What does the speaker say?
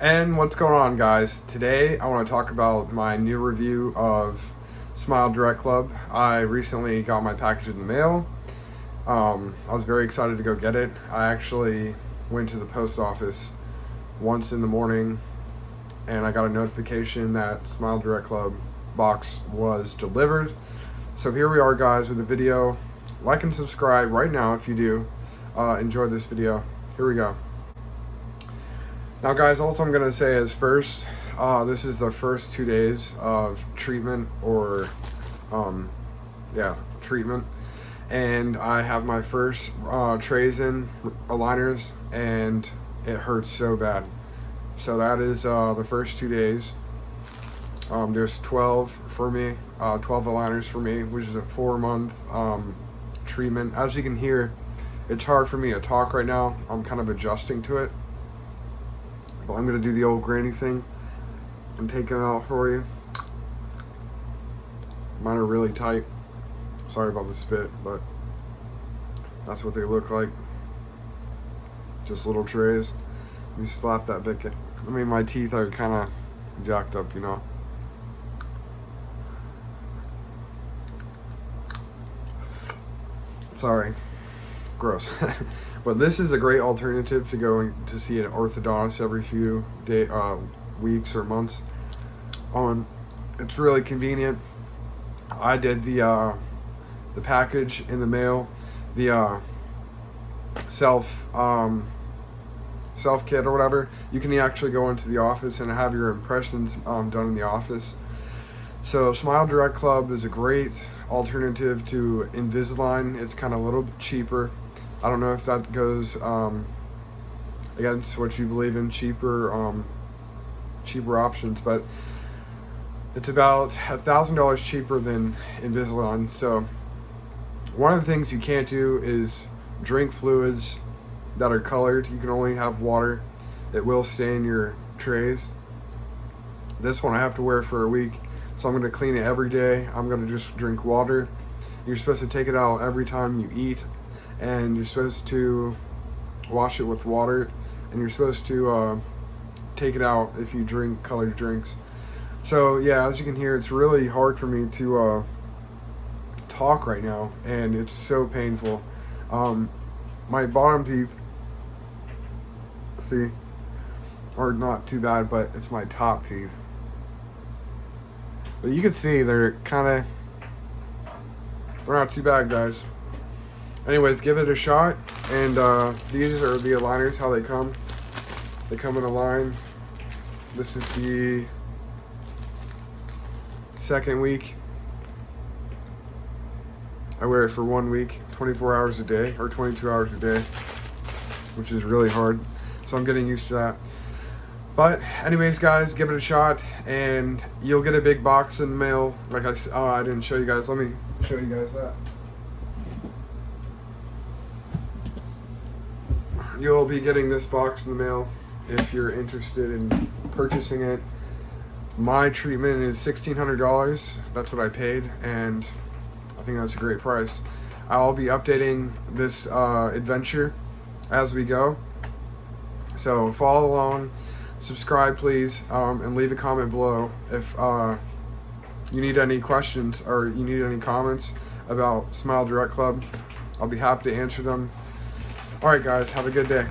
And what's going on, guys? Today I want to talk about my new review of Smile Direct Club. I recently got my package in the mail. I was very excited to go get it. I actually went to the post office once in the morning and I got a notification that Smile Direct Club box was delivered. So here we are, guys, with the video. Like and subscribe right now if you do enjoy this video. Here we go. Now, guys, all I'm gonna say is first, this is the first 2 days of treatment or, treatment. And I have my first trays in, aligners, and it hurts so bad. So that is the first 2 days. There's 12 for me, 12 aligners for me, which is a 4-month treatment. As you can hear, it's hard for me to talk right now. I'm kind of adjusting to it. But I'm going to do the old granny thing and take it out for you. Mine are really tight. Sorry about the spit, but that's what they look like. Just little trays. You slap that bit. I mean, my teeth are kind of jacked up, you know. Sorry. Gross. But this is a great alternative to going to see an orthodontist every few weeks or months. It's really convenient. I did the package in the mail, the self kit or whatever. You can actually go into the office and have your impressions done in the office. So Smile Direct Club is a great alternative to Invisalign. It's kind of a little bit cheaper. I don't know if that goes against what you believe in, cheaper options, but it's about $1,000 cheaper than Invisalign. So one of the things you can't do is drink fluids that are colored. You can only have water. It will stain your trays. This one I have to wear for a week, so I'm going to clean it every day. I'm going to just drink water. You're supposed to take it out every time you eat, and you're supposed to wash it with water, and you're supposed to take it out if you drink colored drinks. So yeah, as you can hear, it's really hard for me to talk right now, and it's so painful. My bottom teeth, see, are not too bad, but it's my top teeth. But you can see they're not too bad, guys. Anyways, give it a shot, and these are the aligners, how they come. They come in a line. This is the second week. I wear it for 1 week, 24 hours a day, or 22 hours a day, which is really hard. So I'm getting used to that. But anyways, guys, give it a shot, and you'll get a big box in the mail. Like I didn't show you guys. Let me show you guys that. You'll be getting this box in the mail if you're interested in purchasing it. My treatment is $1,600. That's what I paid, and I think that's a great price. I'll be updating this adventure as we go. So follow along, subscribe please, and leave a comment below if you need any questions or you need any comments about Smile Direct Club. I'll be happy to answer them. Alright, guys, have a good day.